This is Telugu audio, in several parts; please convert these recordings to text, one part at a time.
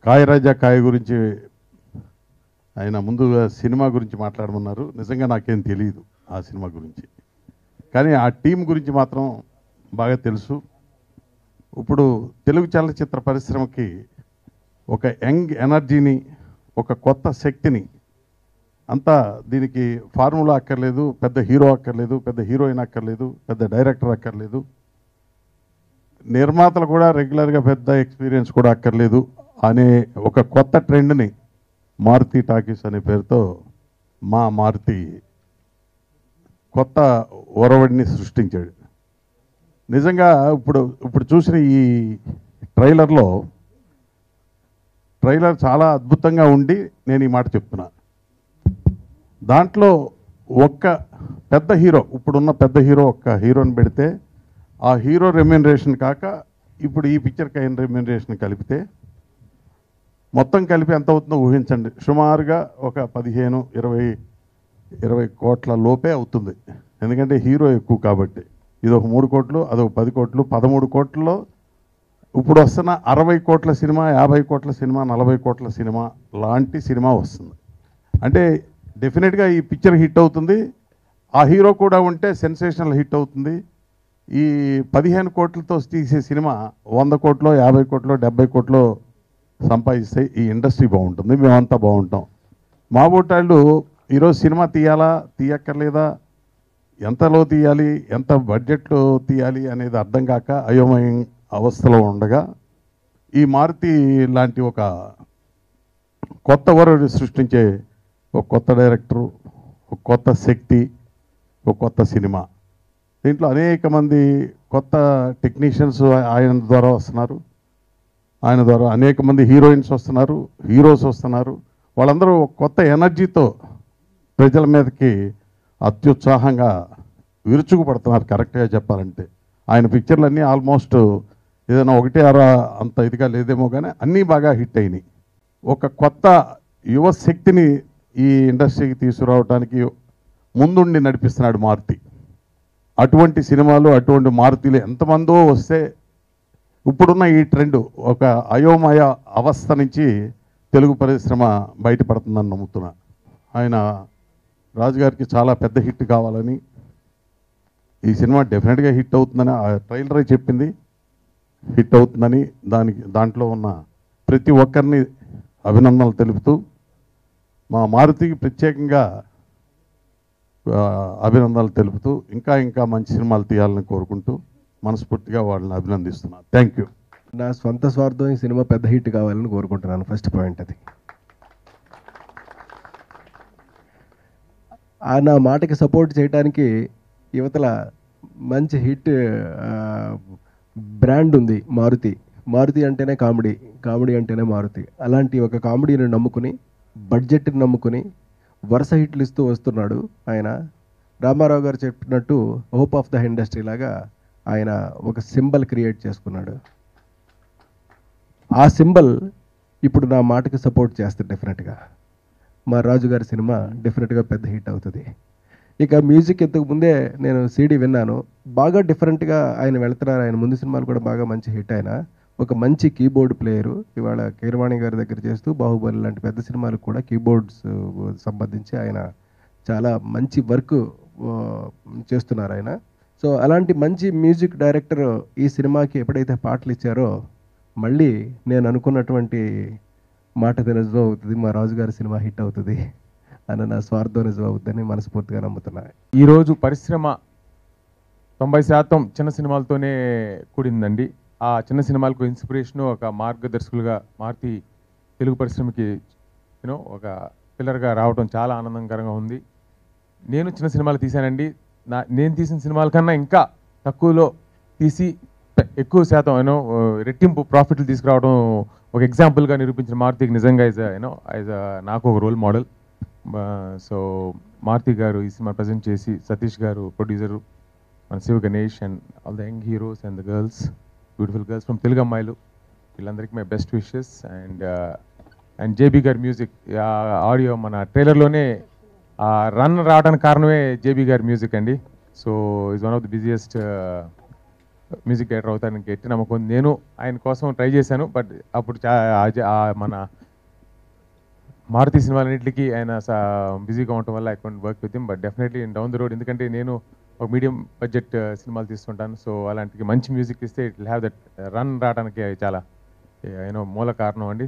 కాయ రాజా కాయ గురించి ఆయన ముందుగా సినిమా గురించి మాట్లాడమన్నారు. నిజంగా నాకేం తెలియదు ఆ సినిమా గురించి, కానీ ఆ టీం గురించి మాత్రం బాగా తెలుసు. ఇప్పుడు తెలుగు చలనచిత్ర పరిశ్రమకి ఒక యంగ్ ఎనర్జీని, ఒక కొత్త శక్తిని, అంతా దీనికి ఫార్ములా అక్కర్లేదు, పెద్ద హీరో అక్కర్లేదు, పెద్ద హీరోయిన్ అక్కర్లేదు, పెద్ద డైరెక్టర్ అక్కర్లేదు, నిర్మాతలు కూడా రెగ్యులర్గా పెద్ద ఎక్స్పీరియన్స్ కూడా అక్కర్లేదు అనే ఒక కొత్త ట్రెండ్ని మారుతి టాకీస్ అనే పేరుతో మా మారుతి కొత్త ఒరవడిని సృష్టించాడు. నిజంగా ఇప్పుడు చూసిన ఈ ట్రైలర్ చాలా అద్భుతంగా ఉండి నేను ఈ మాట చెప్తున్నా. దాంట్లో ఒక్క పెద్ద హీరో, ఇప్పుడున్న పెద్ద హీరో ఒక్క హీరోని పెడితే ఆ హీరో రెమ్యూనరేషన్ కాక ఇప్పుడు ఈ పిక్చర్కి అయిన రెమ్యూనరేషన్ కలిపితే మొత్తం కలిపి ఎంత అవుతుందో ఊహించండి. సుమారుగా ఒక 15-20 కోట్ల లోపే అవుతుంది. ఎందుకంటే హీరో ఎక్కువ కాబట్టి. ఇది ఒక 3 కోట్లు, అదొక 10 కోట్లు, 13 కోట్లలో ఇప్పుడు వస్తున్న 60 కోట్ల సినిమా, 50 కోట్ల సినిమా, 40 కోట్ల సినిమా లాంటి సినిమా వస్తుంది. అంటే డెఫినెట్గా ఈ పిక్చర్ హిట్ అవుతుంది. ఆ హీరో కూడా ఉంటే సెన్సేషనల్ హిట్ అవుతుంది. ఈ 15 కోట్లతో తీసే సినిమా 100 కోట్లో, 50 కోట్లో, 70 కోట్లో సంపాదిస్తే ఈ ఇండస్ట్రీ బాగుంటుంది, మేమంతా బాగుంటాం. మా బోటాళ్ళు ఈరోజు సినిమా తీయాలా, తీయక్కర్లేదా, ఎంతలో తీయాలి, ఎంత బడ్జెట్లో తీయాలి అనేది అర్థం కాక అయోమయం అవస్థలో ఉండగా ఈ మారుతి లాంటి ఒక కొత్త వరల్డ్ సృష్టించే ఒక కొత్త డైరెక్టరు, ఒక కొత్త శక్తి, ఒక కొత్త సినిమా. దీంట్లో అనేక మంది కొత్త టెక్నీషియన్స్ ఆయన ద్వారా వస్తున్నారు. ఆయన ద్వారా అనేక మంది హీరోయిన్స్ వస్తున్నారు, హీరోస్ వస్తున్నారు. వాళ్ళందరూ ఒక కొత్త ఎనర్జీతో ప్రజల మీదకి అత్యుత్సాహంగా విరుచుకుపడుతున్నారు. కరెక్ట్గా చెప్పాలంటే ఆయన పిక్చర్లన్నీ ఆల్మోస్ట్ ఏదైనా 1-6 అంత ఇదిగా లేదేమో, కానీ అన్నీ బాగా హిట్ అయినాయి. ఒక కొత్త యువశక్తిని ఈ ఇండస్ట్రీకి తీసుకురావడానికి ముందుండి నడిపిస్తున్నాడు మారుతి. అటువంటి సినిమాలు, అటువంటి మారుతిలు ఎంతమందో వస్తే ఇప్పుడున్న ఈ ట్రెండ్ ఒక అయోమయ అవస్థ నుంచి తెలుగు పరిశ్రమ బయటపడుతుందని నమ్ముతున్నా. ఆయన రాజుగారికి చాలా పెద్ద హిట్ కావాలని, ఈ సినిమా డెఫినెట్గా హిట్ అవుతుందని ఆ ట్రైలరే చెప్పింది, హిట్ అవుతుందని. దాంట్లో ఉన్న ప్రతి ఒక్కరిని అభినందనలు తెలుపుతూ మా మారుతికి ప్రత్యేకంగా అభినందనలు తెలుపుతూ ఇంకా మంచి సినిమాలు తీయాలని కోరుకుంటూ మనస్ఫూర్తిగా వాళ్ళని అభినందిస్తున్నాను. Thank you. నా స్వంత స్వార్థం ఈ సినిమా పెద్ద హిట్ కావాలని కోరుకుంటున్నాను. ఫస్ట్ పాయింట్ అది. నా మాటకి సపోర్ట్ చేయడానికి యువతల మంచి హిట్ బ్రాండ్ ఉంది మారుతి. మారుతి అంటేనే కామెడీ, కామెడీ అంటేనే మారుతి. అలాంటి ఒక కామెడీని నమ్ముకుని, బడ్జెట్ని నమ్ముకుని వరుస హిట్లు ఇస్తూ వస్తున్నాడు ఆయన. రామారావు గారు చెప్పినట్టు హోప్ ఆఫ్ ద ఇండస్ట్రీ లాగా ఆయన ఒక సింబల్ క్రియేట్ చేసుకున్నాడు. ఆ సింబల్ ఇప్పుడు నా మాటకి సపోర్ట్ చేస్తుంది. డెఫినెట్గా మా రాజుగారి సినిమా డెఫినెట్గా పెద్ద హిట్ అవుతుంది. ఇక మ్యూజిక్ ఇంతకు ముందే నేను సీడీ విన్నాను, బాగా డిఫరెంట్గా ఆయన వెళ్తున్నారు. ఆయన ముందు సినిమాలు కూడా బాగా మంచి హిట్. ఆయన ఒక మంచి కీబోర్డ్ ప్లేయరు. ఇవాళ కీరవాణి గారి దగ్గర చేస్తూ బాహుబలి లాంటి పెద్ద సినిమాలకు కూడా కీబోర్డ్స్ సంబంధించి ఆయన చాలా మంచి వర్క్ చేస్తున్నారు ఆయన. సో అలాంటి మంచి మ్యూజిక్ డైరెక్టర్ ఈ సినిమాకి ఎప్పుడైతే పాటలు ఇచ్చారో మళ్ళీ నేను అనుకున్నటువంటి మాట నిజం అవుతుంది, మా రాజుగారి సినిమా హిట్ అవుతుంది అని నా స్వార్థం నిజం అవుతుందని మనస్ఫూర్తిగా నమ్ముతున్నా. ఈరోజు పరిశ్రమ 90% చిన్న సినిమాలతోనే కూడిందండి. ఆ చిన్న సినిమాలకు ఇన్స్పిరేషను ఒక మార్గదర్శకులుగా మారుతి తెలుగు పరిశ్రమకి ఒక పిల్లర్గా రావడం చాలా ఆనందకరంగా ఉంది. నేను చిన్న సినిమాలు తీశానండి. నేను తీసిన సినిమాల కన్నా ఇంకా తక్కువలో తీసి ఎక్కువ శాతం రెట్టింపు ప్రాఫిట్లు తీసుకురావడం ఒక ఎగ్జాంపుల్గా నిరూపించిన మారుతికి నిజంగా నాకు ఒక రోల్ మోడల్. సో మారుతి గారు ఈ సినిమా ప్రజెంట్ చేసి, సతీష్ గారు ప్రొడ్యూసరు, మన Shiva Ganesh and all the young heroes and the girls, beautiful girls from Telugu అమ్మాయిలు, వీళ్ళందరికీ my best wishes. And JB గారి మ్యూజిక్, ఆడియో మన ట్రైలర్లోనే రన్ రావడానికి కారణమే జేబీ గారి మ్యూజిక్ అండి. So is one of the busiest music director అవుతానికి గట్టి నమ్మకం ఉంది. నేను ఆయన కోసం ట్రై చేశాను, బట్ అప్పుడు మన మారుతి సినిమాలన్నింటికి ఆయన బిజీగా ఉండటం వల్ల I can't work with him. But definitely down the road, ఎందుకంటే నేను ఒక మీడియం బడ్జెట్ సినిమాలు తీస్తుంటాను. సో అలాంటికి మంచి మ్యూజిక్ ఇస్తే it will have that run రావడానికి చాలా మూల కారణం అండి.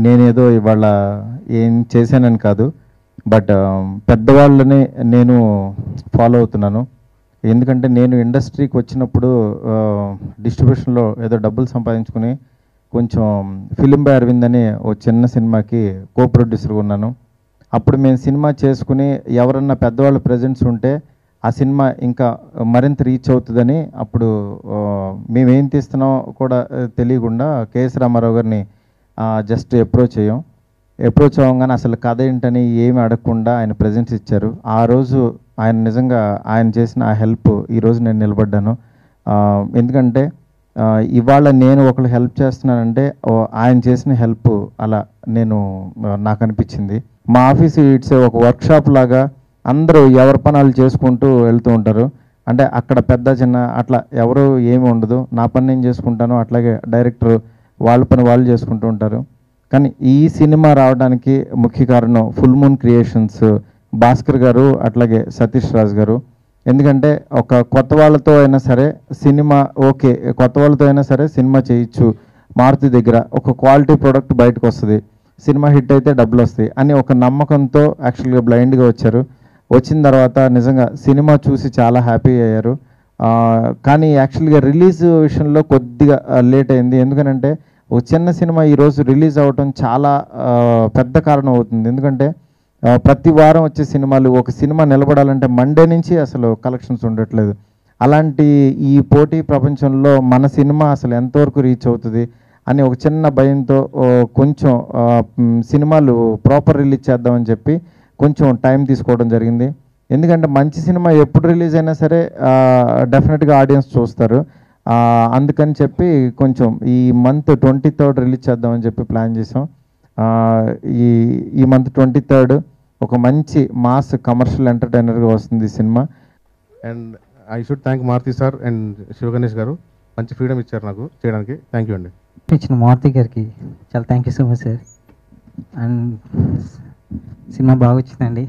నేనేదో ఇవాళ ఏం చేశానని కాదు, బట్ పెద్దవాళ్ళని నేను ఫాలో అవుతున్నాను. ఎందుకంటే నేను ఇండస్ట్రీకి వచ్చినప్పుడు డిస్ట్రిబ్యూషన్లో ఏదో డబ్బులు సంపాదించుకుని కొంచెం ఫిలిం బై అరవింద్ అని ఓ చిన్న సినిమాకి కో ప్రొడ్యూసర్గా ఉన్నాను. అప్పుడు మేము సినిమా చేసుకుని ఎవరన్నా పెద్దవాళ్ళు ప్రజెంట్స్ ఉంటే ఆ సినిమా ఇంకా మరింత రీచ్ అవుతుందని అప్పుడు మేమేం తీస్తున్నాం కూడా తెలియకుండా కేఎస్ రామారావు గారిని జస్ట్ అప్రోచ్ అవ్వగానే అసలు కథ ఏంటని ఏమి అడగకుండా ఆయన ప్రజెన్స్ ఇచ్చారు. ఆ రోజు ఆయన నిజంగా ఆయన చేసిన ఆ హెల్ప్ ఈరోజు నేను నిలబడ్డాను. ఎందుకంటే ఇవాళ నేను ఒకళ్ళు హెల్ప్ చేస్తున్నానంటే ఆయన చేసిన హెల్ప్ అలా నాకు అనిపించింది. మా ఆఫీస్ ఇట్స్ ఒక వర్క్షాప్ లాగా అందరూ ఎవరి పనాలు చేసుకుంటూ వెళ్తూ ఉంటారు. అంటే అక్కడ పెద్ద చిన్న అట్లా ఎవరు ఏమి ఉండదు. నా పని నేను చేసుకుంటాను, అట్లాగే డైరెక్టర్ వాళ్ళ పని వాళ్ళు చేసుకుంటూ ఉంటారు. కానీ ఈ సినిమా రావడానికి ముఖ్య కారణం ఫుల్ మూన్ క్రియేషన్స్ భాస్కర్ గారు, అట్లాగే సతీష్ రాజ్ గారు. ఎందుకంటే ఒక కొత్త వాళ్ళతో అయినా సరే సినిమా ఓకే, కొత్త వాళ్ళతో అయినా సరే సినిమా చేయొచ్చు, మారుతి దగ్గర ఒక క్వాలిటీ ప్రోడక్ట్ బయటకు వస్తుంది, సినిమా హిట్ అయితే డబ్బులు వస్తాయి అని ఒక నమ్మకంతో యాక్చువల్గా బ్లైండ్గా వచ్చారు. వచ్చిన తర్వాత నిజంగా సినిమా చూసి చాలా హ్యాపీ అయ్యారు. కానీ యాక్చువల్గా రిలీజ్ విషయంలో కొద్దిగా లేట్ అయింది. ఎందుకంటే ఒక చిన్న సినిమా ఈరోజు రిలీజ్ అవ్వటం చాలా పెద్ద కారణం అవుతుంది. ఎందుకంటే ప్రతి వారం వచ్చే సినిమాలు, ఒక సినిమా నిలబడాలంటే మండే నుంచి అసలు కలెక్షన్స్ ఉండట్లేదు. అలాంటి ఈ పోటీ ప్రపంచంలో మన సినిమా అసలు ఎంతవరకు రీచ్ అవుతుంది అని ఒక చిన్న భయంతో కొంచెం సినిమాలు ప్రాపర్ రిలీజ్ చేద్దామని చెప్పి కొంచెం టైం తీసుకోవడం జరిగింది. ఎందుకంటే మంచి సినిమా ఎప్పుడు రిలీజ్ అయినా సరే డెఫినెట్గా ఆడియన్స్ చూస్తారు. అందుకని చెప్పి కొంచెం ఈ మంత్ 23rd రిలీజ్ చేద్దామని చెప్పి ప్లాన్ చేసాం. ఈ మంత్ 23rd ఒక మంచి మాస్ కమర్షియల్ ఎంటర్టైనర్గా వస్తుంది ఈ సినిమా. And I should thank Maruthi sir and Sivaganesh గారు, మంచి ఫ్రీడమ్ ఇచ్చారు నాకు చేయడానికి. థ్యాంక్ యూ అండి. ఇచ్చిన మారుతి గారికి చాలా thank you so much sir. And cinema బాగా వచ్చిందండి.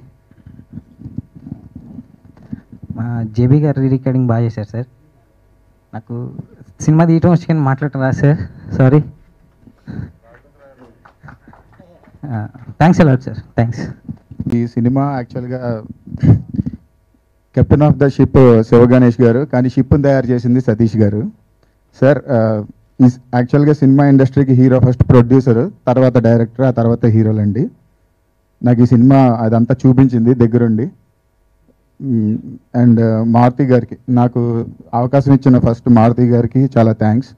మా జేబీ గారు రీ రికార్డింగ్ బాగా చేశారు సార్. నాకు సినిమా తీయటం వచ్చి కానీ మాట్లాడటం రాదు sir, sorry. Thanks a lot sir, thanks. ఈ సినిమా యాక్చువల్గా captain of the ship Sivaganesh గారు, కానీ షిప్ని తయారు చేసింది సతీష్ గారు. సార్ ఈ యాక్చువల్గా సినిమా ఇండస్ట్రీకి హీరో ఫస్ట్ ప్రొడ్యూసర్, తర్వాత డైరెక్టర్, ఆ తర్వాత హీరోలండి. నాకు ఈ సినిమా అదంతా చూపించింది దగ్గరుండి. అండ్ మారుతి గారికి నాకు అవకాశం ఇచ్చిన ఫస్ట్ మారుతి గారికి చాలా థ్యాంక్స్.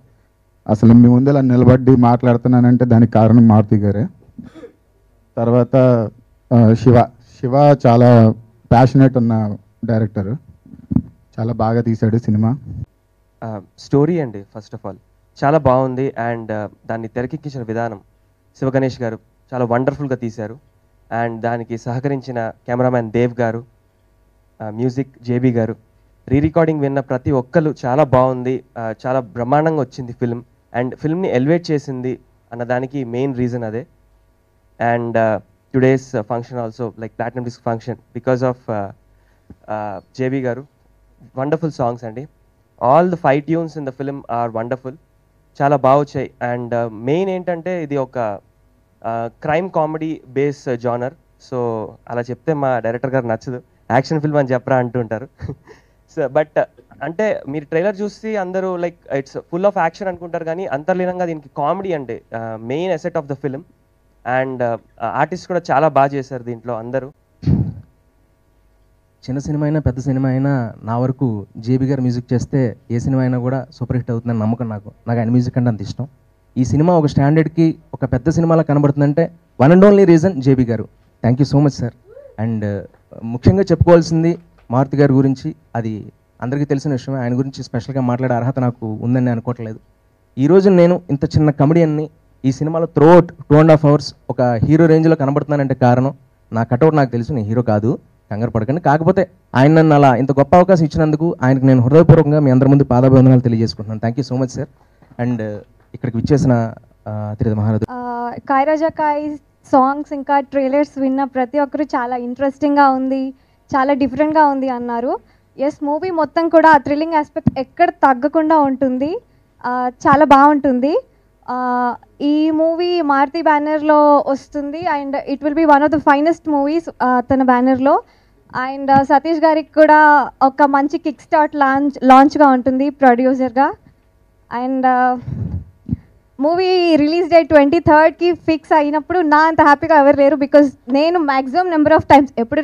అసలు మీ ముందు నిలబడి మాట్లాడుతున్నానంటే దానికి కారణం మారుతి గారే. తర్వాత శివ చాలా ప్యాషనేట్ ఉన్న డైరెక్టర్, చాలా బాగా తీశాడు సినిమా. స్టోరీ అండి ఫస్ట్ ఆఫ్ ఆల్ చాలా బాగుంది. అండ్ దాన్ని తెరకెక్కించిన విధానం శివగణేష్ గారు చాలా వండర్ఫుల్గా తీశారు. అండ్ దానికి సహకరించిన కెమెరామ్యాన్ దేవ్ గారు, మ్యూజిక్ జేబీ గారు, రీ రికార్డింగ్ విన్న ప్రతి ఒక్కరు చాలా బాగుంది, చాలా బ్రహ్మాండంగా వచ్చింది ఫిల్మ్. అండ్ ఫిల్మ్ని ఎలివేట్ చేసింది అన్నదానికి మెయిన్ రీజన్ అదే. And today's function also like platinum disc function because of JB గారు. వండర్ఫుల్ సాంగ్స్ అండి. All the 5 tunes in the film are wonderful, చాలా బాగా వచ్చాయి. అండ్ మెయిన్ ఏంటంటే ఇది ఒక crime comedy base genre. So అలా చెప్తే మా డైరెక్టర్ గారు నచ్చదు, యాక్షన్ ఫిల్మ్ అని చెప్పరా అంటుంటారు. సో బట్ అంటే మీరు ట్రైలర్ చూసి అందరూ like it's full of action అనుకుంటారు, కానీ అంతర్లీనంగా దీనికి కామెడీ అంటే main asset of the film. And artist కూడా చాలా బాగా చేశారు దీంట్లో అందరూ. చిన్న సినిమా అయినా పెద్ద సినిమా అయినా నా వరకు జేబీ గారు మ్యూజిక్ చేస్తే ఏ సినిమా అయినా కూడా సూపర్ హిట్ అవుతుందని నమ్మకం నాకు ఆయన మ్యూజిక్ అంటే అంత ఇష్టం. ఈ సినిమా ఒక స్టాండర్డ్కి ఒక పెద్ద సినిమాలో కనబడుతుందంటే one and only reason JB గారు. Thank you so much sir. And ముఖ్యంగా చెప్పుకోవాల్సింది మారుతి గారి గురించి, అది అందరికీ తెలిసిన విషయమే. ఆయన గురించి స్పెషల్గా మాట్లాడే అర్హత నాకు ఉందని నేను అనుకోవట్లేదు. ఈరోజు నేను ఇంత చిన్న కమెడియన్ని ఈ సినిమాలో త్రూఅవుట్ 2.5 hours ఒక హీరో రేంజ్లో కనబడుతున్నానంటే కారణం నా కటౌట్ నాకు తెలుసు, నేను హీరో కాదు, కంగారు పడకండి. కాకపోతే ఆయన నన్ను అలా ఇంత గొప్ప అవకాశం ఇచ్చినందుకు ఆయనకు నేను హృదయపూర్వకంగా మీ అందరి ముందు పాదాభివందనాలు తెలియజేసుకుంటున్నాను. Thank you so much sir. And ఇక్కడికి విచ్చేసిన తిరుద మహారాజు కాయ్ రాజా కాయ్ సాంగ్స్ ఇంకా ట్రైలర్స్ విన్న ప్రతి ఒక్కరు చాలా ఇంట్రెస్టింగ్గా ఉంది, చాలా డిఫరెంట్గా ఉంది అన్నారు. ఎస్, మూవీ మొత్తం కూడా ఆ థ్రిల్లింగ్ ఆస్పెక్ట్ ఎక్కడ తగ్గకుండా ఉంటుంది, చాలా బాగుంటుంది. ఈ మూవీ మారుతి బ్యానర్లో వస్తుంది and it will be one of the finest movies తన బ్యానర్లో. అండ్ సతీష్ గారికి కూడా ఒక మంచి కిక్ స్టార్ట్ లాంచ్గా ఉంటుంది ప్రొడ్యూసర్గా. And movie release date 23rd fix అయినప్పుడు నా అంత హ్యాపీగా ఎవరు లేరు, బికాజ్ నేను మ్యాక్సిమం నెంబర్ ఆఫ్ టైమ్స్ ఎప్పుడు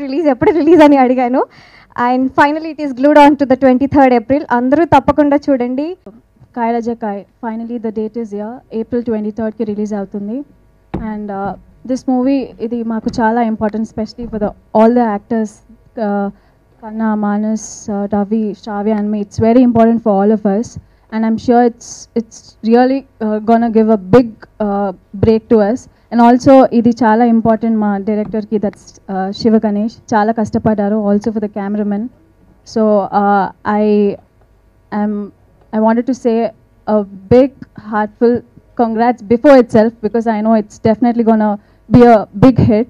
రిలీజ్ అని అడిగాను. And finally it is glued on to the 23rd April. అందరూ తప్పకుండా చూడండి. కాయ్ రాజా కాయ్ finally the date is year, April 23rd release అవుతుంది. అండ్ దిస్ మూవీ ఇది మాకు చాలా important, specially for all the actors, Kanna, Manas, Ravi, Shravya and me. It's very important for all of us. And I'm sure it's really gonna give a big break to us. And also idi chala important ma director ki, that's Shiva Ganesh, chala kastapadaru also for the cameraman. So I wanted to say a big heartful congrats before itself, because I know it's definitely gonna be a big hit.